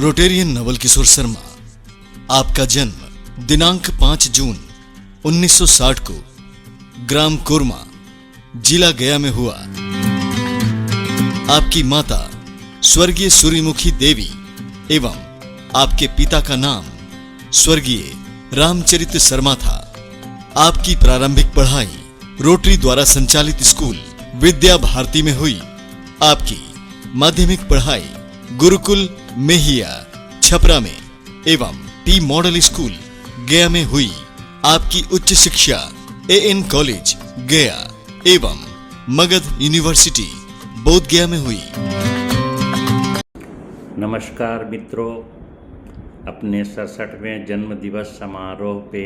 Rotarian Naval Kishore Sharma, आपका जन्म दिनांक 5 जून 1960 को ग्राम कोरमा, जिला गया में हुआ। आपकी माता स्वर्गीय सूर्यमुखी देवी एवं आपके पिता का नाम स्वर्गीय रामचरित शर्मा था। आपकी प्रारंभिक पढ़ाई रोटरी द्वारा संचालित स्कूल विद्या भारती में हुई। आपकी माध्यमिक पढ़ाई गुरुकुल मेहिया छपरा में एवं पी मॉडल स्कूल गया में हुई। आपकी उच्च शिक्षा एएन कॉलेज गया एवं मगध यूनिवर्सिटी बोध गया में हुई। नमस्कार मित्रों, अपने 67वें जन्म दिवस समारोह पे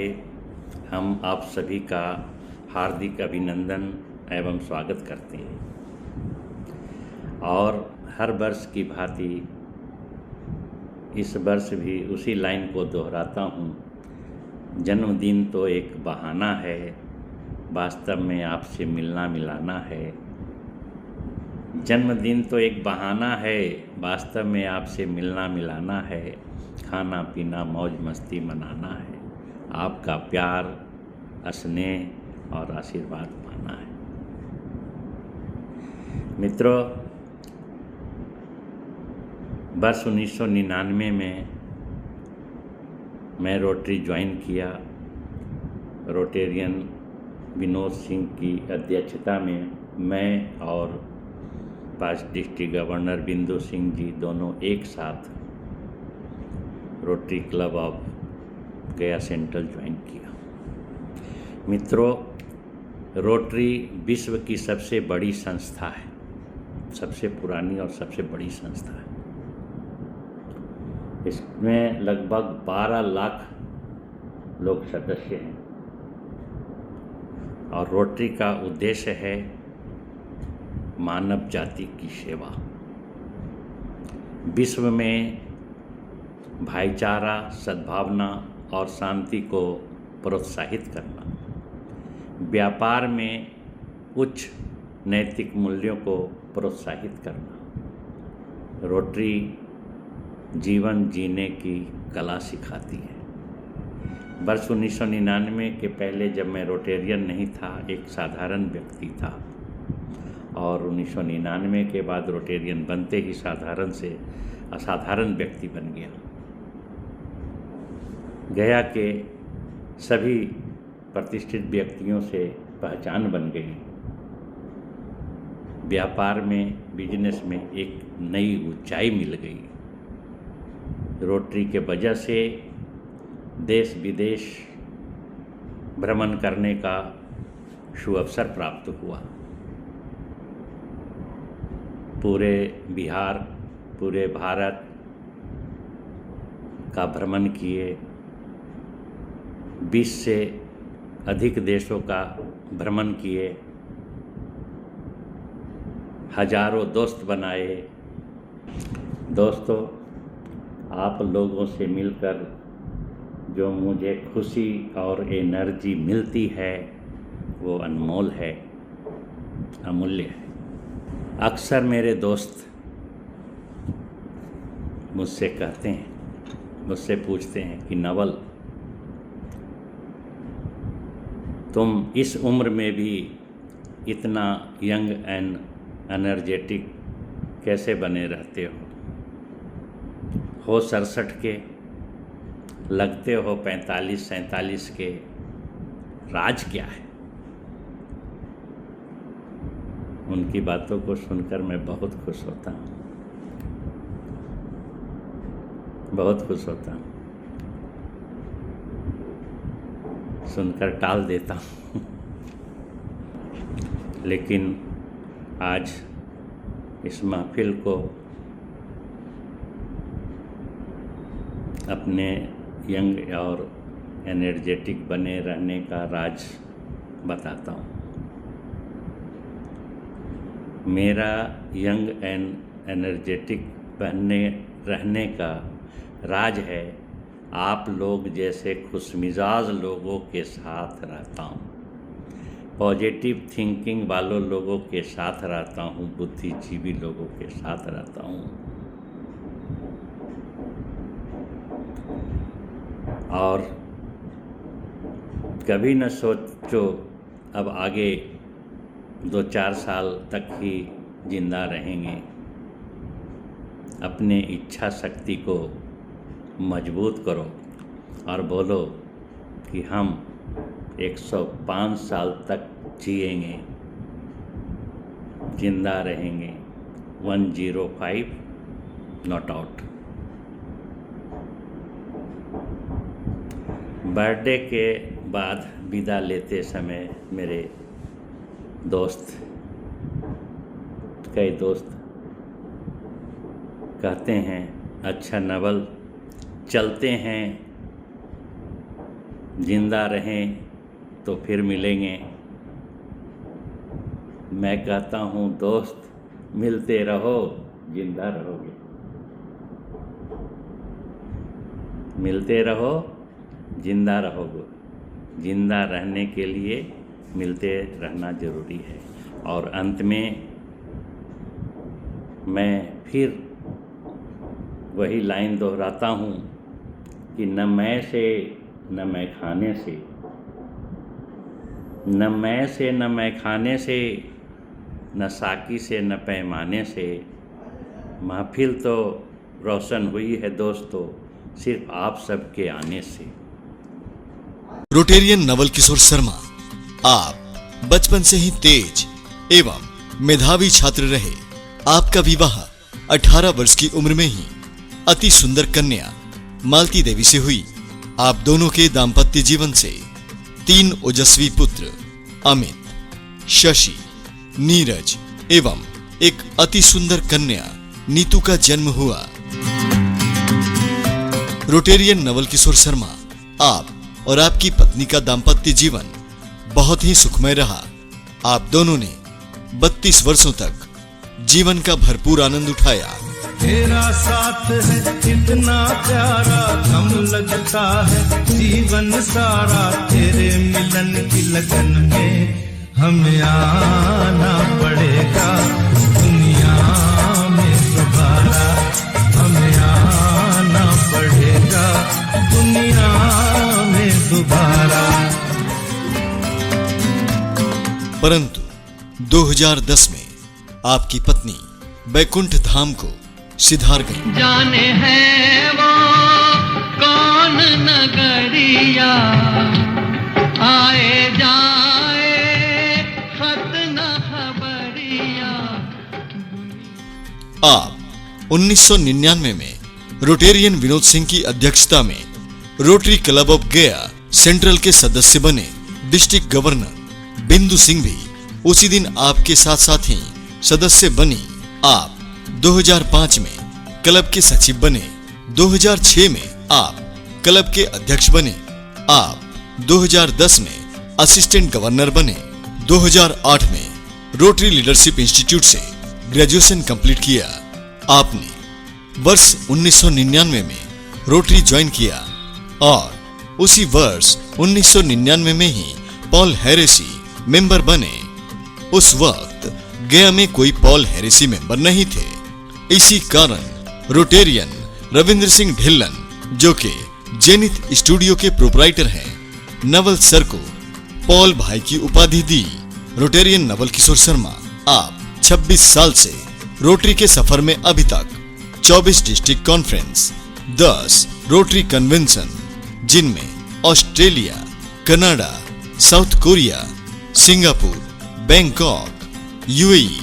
हम आप सभी का हार्दिक अभिनंदन एवं स्वागत करते हैं। और हर वर्ष की भांति इस वर्ष भी उसी लाइन को दोहराता हूँ। जन्मदिन तो एक बहाना है, वास्तव में आपसे मिलना मिलाना है। जन्मदिन तो एक बहाना है, वास्तव में आपसे मिलना मिलाना है। खाना पीना मौज मस्ती मनाना है, आपका प्यार स्नेह और आशीर्वाद पाना है। मित्रों, वर्ष 1999 में मैं रोटरी ज्वाइन किया। रोटेरियन विनोद सिंह की अध्यक्षता में मैं और पास्ट डिस्ट्रिक्ट गवर्नर बिंदु सिंह जी दोनों एक साथ रोटरी क्लब ऑफ गया सेंट्रल ज्वाइन किया। मित्रों, रोटरी विश्व की सबसे बड़ी संस्था है, सबसे पुरानी और सबसे बड़ी संस्था है। इसमें लगभग 12 लाख लोग सदस्य हैं और रोटरी का उद्देश्य है मानव जाति की सेवा। विश्व में भाईचारा, सद्भावना और शांति को प्रोत्साहित करना, व्यापार में उच्च नैतिक मूल्यों को प्रोत्साहित करना। रोटरी जीवन जीने की कला सिखाती है। वर्ष 1999 के पहले जब मैं रोटेरियन नहीं था, एक साधारण व्यक्ति था, और 1999 के बाद रोटेरियन बनते ही साधारण से असाधारण व्यक्ति बन गया। गया के सभी प्रतिष्ठित व्यक्तियों से पहचान बन गई। व्यापार में, बिजनेस में एक नई ऊंचाई मिल गई। रोटरी के वजह से देश विदेश भ्रमण करने का सुअवसर प्राप्त हुआ। पूरे बिहार, पूरे भारत का भ्रमण किए। 20 से अधिक देशों का भ्रमण किए। हजारों दोस्त बनाए। दोस्तों, आप लोगों से मिलकर जो मुझे खुशी और एनर्जी मिलती है वो अनमोल है, अमूल्य है। अक्सर मेरे दोस्त मुझसे कहते हैं, मुझसे पूछते हैं कि नवल, तुम इस उम्र में भी इतना यंग एंड एनर्जेटिक कैसे बने रहते हो? 67 के, लगते हो 45-47 के, राज क्या है? उनकी बातों को सुनकर मैं बहुत खुश होता हूँ, बहुत खुश होता हूँ। सुनकर टाल देता हूँ लेकिन आज इस महफिल को अपने यंग और एनर्जेटिक बने रहने का राज बताता हूँ। मेरा यंग एंड एनर्जेटिक बनने रहने का राज है, आप लोग जैसे खुशमिजाज लोगों के साथ रहता हूँ, पॉजिटिव थिंकिंग वालों लोगों के साथ रहता हूँ, बुद्धिजीवी लोगों के साथ रहता हूँ। और कभी न सोचो अब आगे 2-4 साल तक ही जिंदा रहेंगे। अपने इच्छा शक्ति को मजबूत करो और बोलो कि हम 105 साल तक जिएंगे, जिंदा रहेंगे। 105 नॉट आउट। बर्थडे के बाद विदा लेते समय मेरे दोस्त, कई दोस्त कहते हैं, अच्छा नवल चलते हैं, जिंदा रहें तो फिर मिलेंगे। मैं कहता हूँ दोस्त, मिलते रहो, जिंदा रहोगे। मिलते रहो, जिंदा रहोगे। जिंदा रहने के लिए मिलते रहना जरूरी है। और अंत में मैं फिर वही लाइन दोहराता हूँ कि न मैं से न मैं खाने से, न मैं से न मैं खाने से, न साकी से न पैमाने से। महफिल तो रोशन हुई है दोस्तों, सिर्फ आप सबके आने से। रोटेरियन नवल किशोर शर्मा, आप बचपन से ही तेज एवं मेधावी छात्र रहे। आपका विवाह 18 वर्ष की उम्र में ही अति सुंदर कन्या मालती देवी से हुई। आप दोनों के दाम्पत्य जीवन से 3 ओजस्वी पुत्र अमित, शशि, नीरज एवं एक अति सुंदर कन्या नीतू का जन्म हुआ। रोटेरियन नवल किशोर शर्मा, आप और आपकी पत्नी का दाम्पत्य जीवन बहुत ही सुखमय रहा। आप दोनों ने 32 वर्षों तक जीवन का भरपूर आनंद उठाया। तेरा साथ है इतना प्यारा, दम लगता है जीवन सारा। तेरे मिलन की लगन में हमें आना पड़ेगा दुनिया में दोबारा। हमें आना पड़ेगा दुनिया में दोबारा। परंतु 2010 में आपकी पत्नी बैकुंठ धाम को सिधार गई। जाने है वो कौन नगरिया, आए जाए खत न खबरिया। आप 1999 में रोटेरियन विनोद सिंह की अध्यक्षता में रोटरी क्लब ऑफ गया सेंट्रल के सदस्य बने। डिस्ट्रिक्ट गवर्नर बिंदु सिंह भी उसी दिन आपके साथ साथ ही सदस्य बनी। आप 2005 में क्लब के सचिव बने। 2006 में आप क्लब के अध्यक्ष बने। आप 2010 में असिस्टेंट गवर्नर बने। 2008 में रोटरी लीडरशिप इंस्टीट्यूट से ग्रेजुएशन कंप्लीट किया। आपने वर्ष 1999 में रोटरी ज्वाइन किया और उसी वर्ष 1999 में ही पॉल हैरेसी मेंबर बने। उस वक्त गया में कोई पॉल हैरेसी मेंबर नहीं थे। इसी कारण रोटेरियन रविंद्र सिंह ढिल्लन, जो कि जेनिथ स्टूडियो के प्रोपराइटर हैं, नवल सर को पॉल भाई की उपाधि दी। रोटेरियन नवल किशोर शर्मा, आप 26 साल से रोटरी के सफर में अभी तक 24 डिस्ट्रिक्ट कॉन्फ्रेंस, 10 रोटरी कन्वेंशन, जिनमें Australia, Canada, south Korea, Singapore, Bangkok, UAE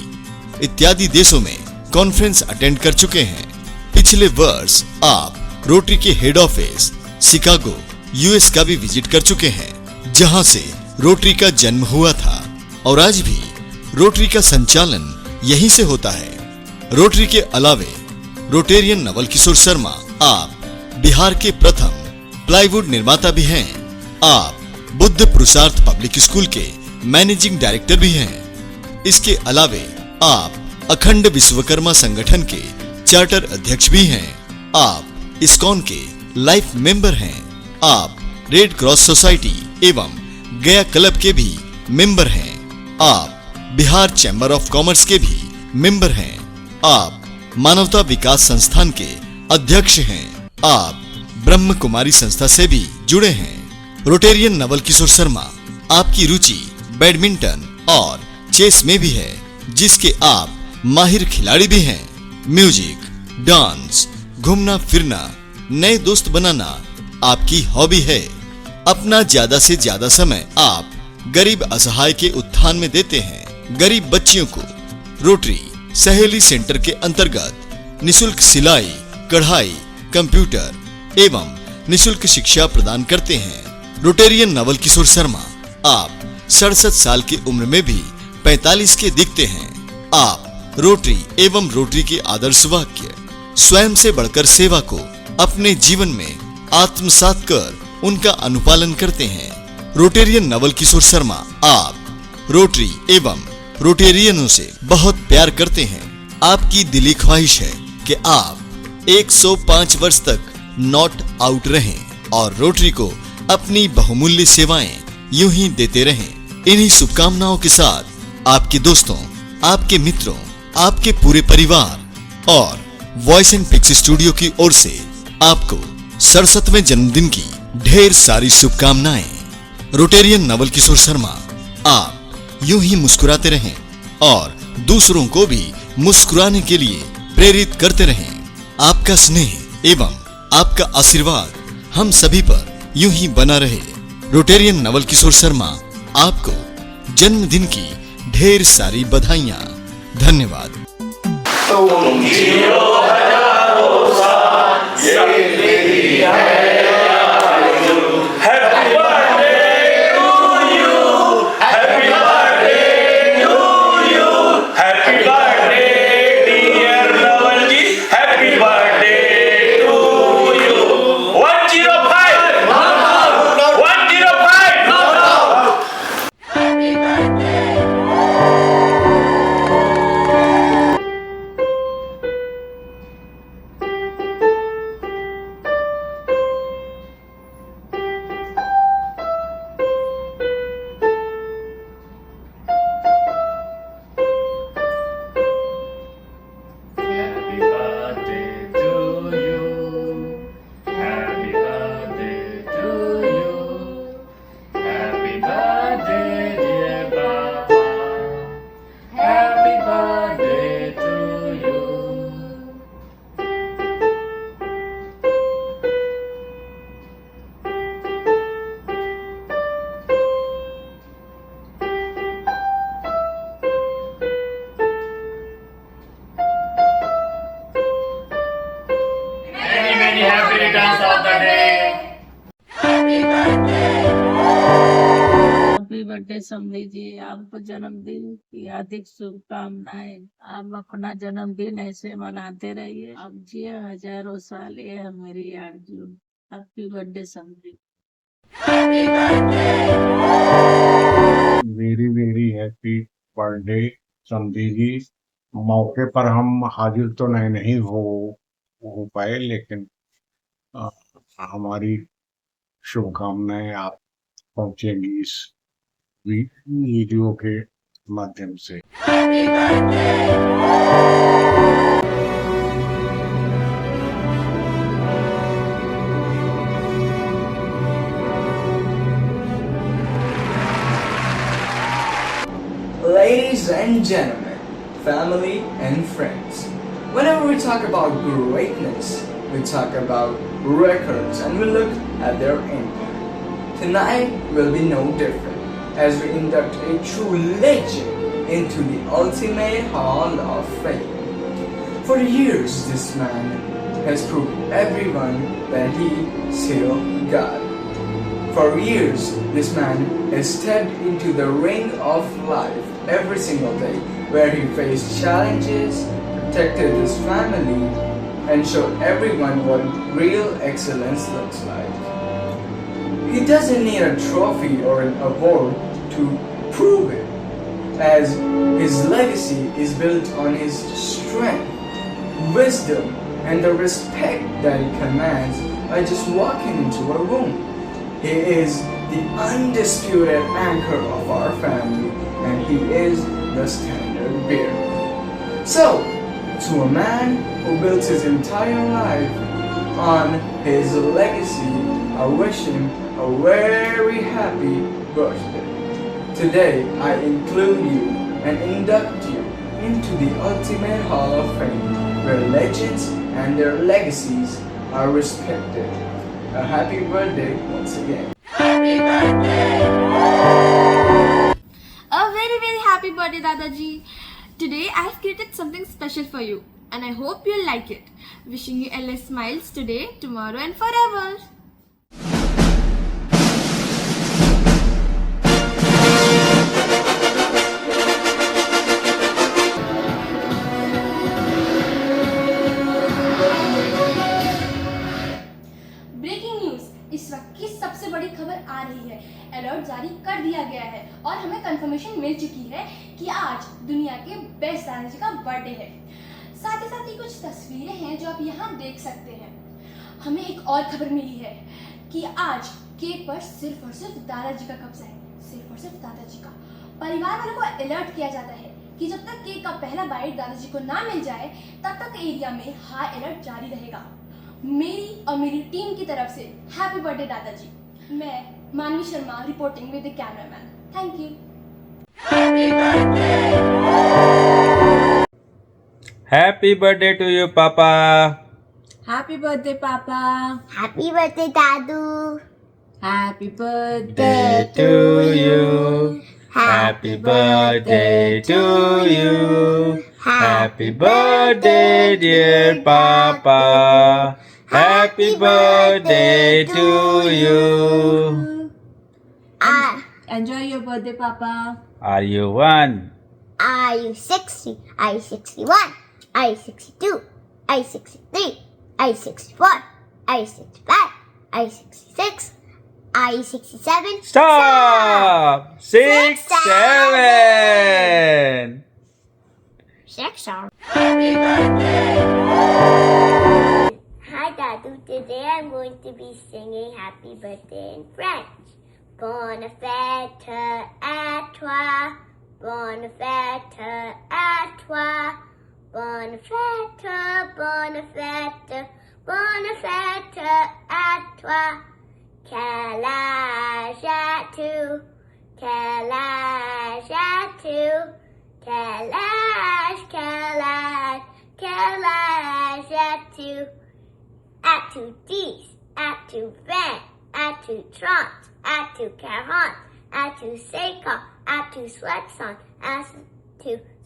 इत्यादि देशों में कॉन्फ्रेंस अटेंड कर चुके हैं। पिछले वर्ष आप रोटरी के हेड ऑफिस शिकागो, यूएस का भी विजिट कर चुके हैं, जहां से रोटरी का जन्म हुआ था और आज भी रोटरी का संचालन यहीं से होता है। रोटरी के अलावे रोटेरियन नवल किशोर शर्मा, आप बिहार के प्रथम प्लाईवुड निर्माता भी हैं। आप बुद्ध पुरुषार्थ पब्लिक स्कूल के मैनेजिंग डायरेक्टर भी हैं। इसके अलावे आप अखंड विश्वकर्मा संगठन के चार्टर अध्यक्ष भी हैं। आप इस्कॉन के लाइफ मेंबर हैं। आप रेड क्रॉस सोसाइटी एवं गया क्लब के भी मेंबर हैं। आप बिहार चैम्बर ऑफ कॉमर्स के भी मेंबर हैं। आप मानवता विकास संस्थान के अध्यक्ष हैं। आप ब्रह्म कुमारी संस्था से भी जुड़े हैं। रोटेरियन नवल किशोर शर्मा, आपकी रुचि बैडमिंटन और चेस में भी है, जिसके आप माहिर खिलाड़ी भी हैं। म्यूजिक, डांस, घूमना फिरना, नए दोस्त बनाना आपकी हॉबी है। अपना ज्यादा से ज्यादा समय आप गरीब असहाय के उत्थान में देते हैं। गरीब बच्चियों को रोटरी सहेली सेंटर के अंतर्गत निशुल्क सिलाई, कढ़ाई, कंप्यूटर एवं निशुल्क शिक्षा प्रदान करते हैं। रोटेरियन नवल किशोर शर्मा, आप 67 साल की उम्र में भी 45 के दिखते हैं। आप रोटरी एवं रोटरी के आदर्श वाक्य स्वयं से बढ़कर सेवा को अपने जीवन में आत्मसात कर उनका अनुपालन करते हैं। रोटेरियन नवल किशोर शर्मा, आप रोटरी एवं रोटेरियनों से बहुत प्यार करते हैं। आपकी दिली ख्वाहिश है कि आप 105 वर्ष तक नॉट आउट रहें और रोटरी को अपनी बहुमूल्य सेवाएं यूं ही देते रहें। इन्हीं शुभकामनाओं के साथ आपके दोस्तों, आपके मित्रों, आपके पूरे परिवार और वॉइस एंड पिक्स स्टूडियो की ओर से आपको 67वें जन्मदिन की ढेर सारी शुभकामनाएं। रोटेरियन नवल किशोर शर्मा, आप यूं ही मुस्कुराते रहें और दूसरों को भी मुस्कुराने के लिए प्रेरित करते रहें। आपका स्नेह एवं आपका आशीर्वाद हम सभी पर यूं ही बना रहे। रोटेरियन नवल किशोर शर्मा, आपको जन्मदिन की ढेर सारी बधाइयां। धन्यवाद। हैप्पी बर्थडे समधी जी, आपको जन्मदिन की हार्दिक शुभकामनाएं। आप अपना जन्मदिन ऐसे मनाते रहिए, आप जिए हजारों साल, ये है मेरी आरज़ू। हैप्पी बर्थडे समधी। वेरी वेरी हैप्पी बर्थडे समधी जी। मौके पर हम हाजिर तो नहीं हो पाए, लेकिन हमारी शुभकामनाएं आप पहुंचेंगी इस वीडियो के माध्यम से। Ladies and gentlemen, family and friends, whenever we talk about greatness, we talk about records and we look at their impact. Tonight will be no different as we induct a true legend into the ultimate Hall of Fame. For years, this man has proved everyone that he still got. For years, this man has stepped into the ring of life every single day, where he faced challenges, protected his family, and showed everyone what real excellence looks like. He doesn't need a trophy or an award to prove it, as his legacy is built on his strength, wisdom, and the respect that he commands by just walking into a room. He is the undisputed anchor of our family, and he is the standard bearer. So, to a man who built his entire life on his legacy, I wish him a very happy birthday. Today, I include you and induct you into the ultimate Hall of Fame, where legends and their legacies are respected. A happy birthday once again. A very very happy birthday Dadaji. Today I have created something special for you and I hope you'll like it. Wishing you endless smiles today, tomorrow and forever. Breaking news, इस वक्त की सबसे बड़ी खबर आ रही है। Alert जारी कर दिया गया है और हमें कंफर्मेशन मिल चुकी है कि आज दुनिया के बेस्ट दादाजी का बर्थडे है। साथ ही कुछ तस्वीरें हैं जो आप यहाँ देख सकते हैं। हमें एक और खबर मिली है कि आज केक पर सिर्फ और सिर्फ दादाजी का कब्जा है, सिर्फ और सिर्फ दादाजी का। परिवार वालों को अलर्ट किया जाता है कि जब तक केक का पहला बाइट दादाजी को ना मिल जाए तब तक एरिया में हाई अलर्ट जारी रहेगा। मेरी और मेरी टीम की तरफ से हैप्पी बर्थडे दादाजी। मैं मानवी Sharma reporting with the cameraman. Thank you. Happy birthday to you, Papa. Happy birthday, Papa. Happy birthday, Dadu. Happy birthday Day to you. Happy birthday to you. Happy birthday, dear Papa. Happy birthday to you. Enjoy your birthday, Papa. Are you one? Are you 60? Are you 61? Are you 62? Are you 63? Are you 64? Are you 65? Are you 66? Are you 67? Stop! 6, 7. 6 or Hi Dadu, today I'm going to be singing Happy Birthday in French. Bonne fête à toi, bonne fête à toi, bonne fête, bonne fête, bonne fête à toi. Quel âge as-tu? Quel âge as-tu? Quel âge, quel âge, quel âge as-tu? As-tu 10? As-tu 20? As-tu 30? As-tu 40? As-tu 50? As-tu 60? As-tu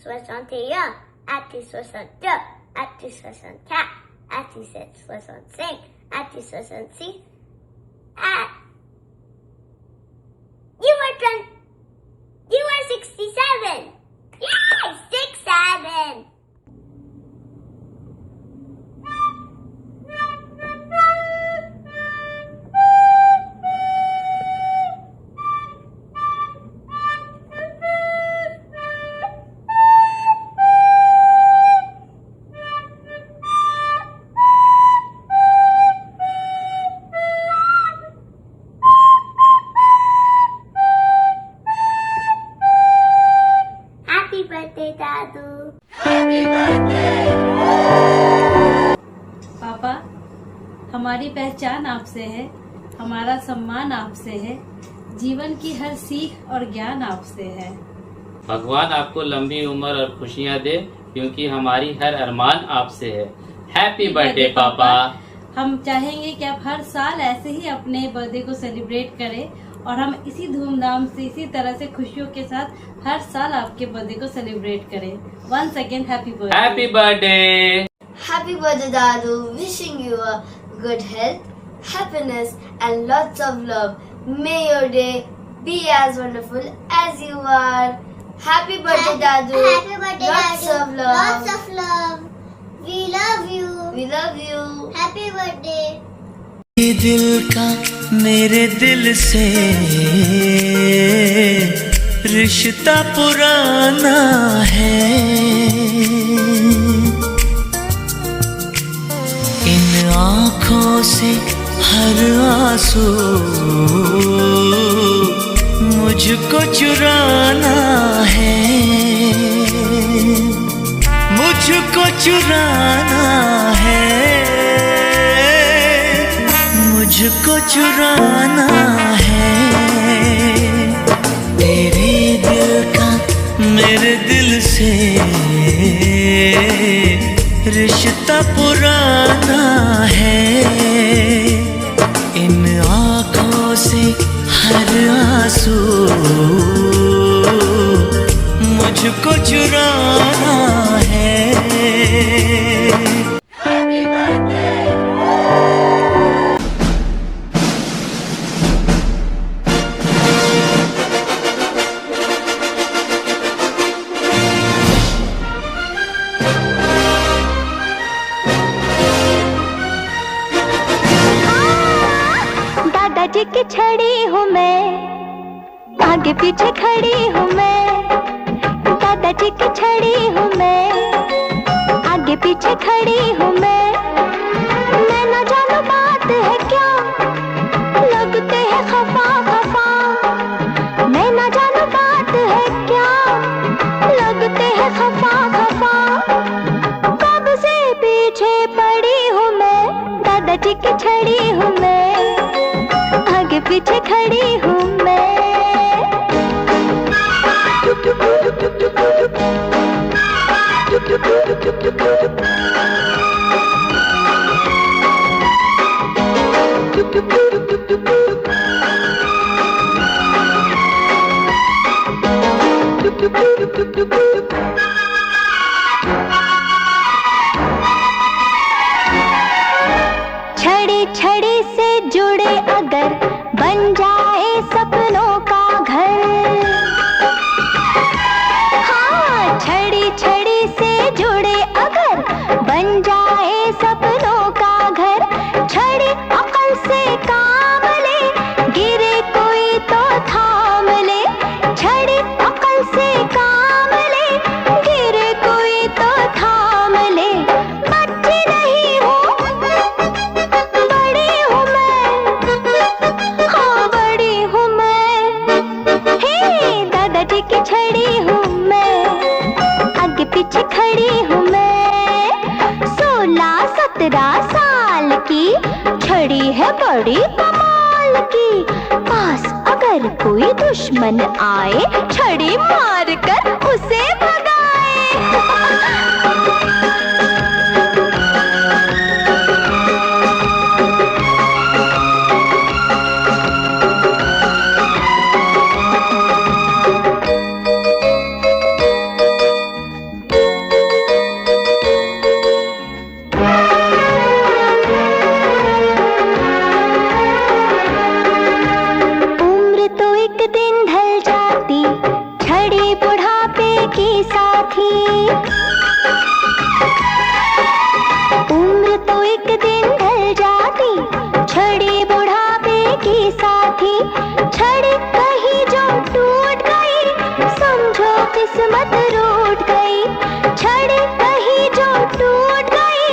61? As-tu 62? As-tu 64? As-tu 65? As-tu 66? You are 67! Yay! 67! Happy birthday, Dadu! पापा, हमारी पहचान आपसे है, हमारा सम्मान आपसे है, जीवन की हर सीख और ज्ञान आपसे है। भगवान आपको लंबी उम्र और खुशियाँ दे, क्योंकि हमारी हर अरमान आपसे है। हैप्पी बर्थडे पापा। हम चाहेंगे कि आप हर साल ऐसे ही अपने बर्थडे को सेलिब्रेट करें और हम इसी धूमधाम से, इसी तरह से खुशियों के साथ हर साल आपके बर्थडे को सेलिब्रेट करें। Once again happy birthday. Happy birthday. Happy birthday, Dadu. Wishing you a good health, happiness, and lots of love. May your day be as wonderful as you are. Happy birthday, Dadu. Happy birthday, Lots Dadu. of love. Lots of love. We love you. We love you. Happy birthday. दिल का मेरे दिल से रिश्ता पुराना है, इन आँखों से हर आंसू मुझको चुराना है, मुझको चुराना है। मुझको चुराना है, तेरे दिल का मेरे दिल से रिश्ता पुराना है। इन आँखों से हर आंसू मुझको चुराना है। दादाजी की छड़ी हूँ मैं, आगे पीछे खड़ी हूँ मैं। दादाजी की छड़ी हूँ मैं, आगे पीछे खड़ी हूँ मैं। मैं न जानू बात है क्या, लगते हैं खफा खफा। मैं न जानू बात है क्या, लगते हैं खफा खफा। कब से पीछे पड़ी हूँ मैं, दादाजी की छड़ी हूँ मैं, आगे पीछे खड़ी हूँ मैं। छड़ी छड़ी से जुड़े अगर बन जाए सपनों का घर। हाँ, छड़ी छड़ी से जुड़े अगर बन जाए सपनों का घर। छड़ी अकल से काम ले, गिरे कोई तो थाम ले। छड़ी अकल से काम ले, गिरे कोई तो थाम ले। बच्ची नहीं हूँ, बड़ी हूँ मैं, हाँ बड़ी हूँ मैं। हे दादाजी की छड़ी हूँ मैं, आगे पीछे खड़ी हूँ मैं। 16-17 साल की छड़ी है बड़ी कमाल की। पास अगर कोई दुश्मन आए, छड़ी मार कर उसे भगाए। उम्र तो एक दिन ढल जाती, छड़ी बुढ़ापे की साथी। उम्र तो एक दिन ढल जाती, छड़ी बुढ़ापे की साथी। छड़ी कहीं जो टूट गई, समझो किस्मत रूठ गई। छड़ी कहीं जो टूट गई,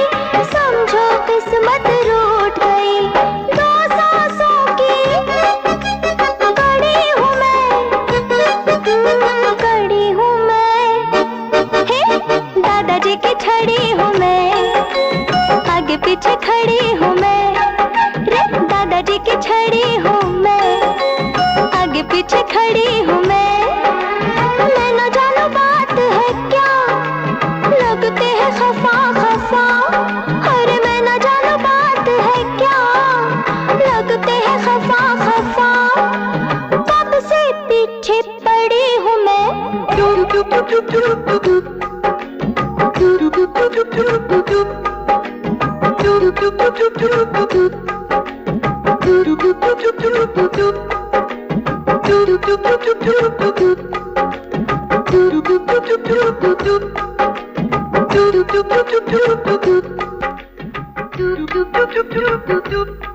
समझो किस्मत रूठ गई। 2 सांसों की कड़ी हूँ मैं, कड़ी हूँ मैं। हे दादाजी की छड़ी हूँ मैं, आगे पीछे खड़ी हूँ मैं। रे दादाजी की छड़ी हूँ मैं, आगे पीछे खड़ी हूँ मैं। मैं न जानू बात है क्या, लगते हैं खफा खफा। अरे मैं न जानू बात है क्या, लगते हैं खफा खफा। कब से पीछे पड़ी हूँ मैं, do do do do do do do do do do do do do do do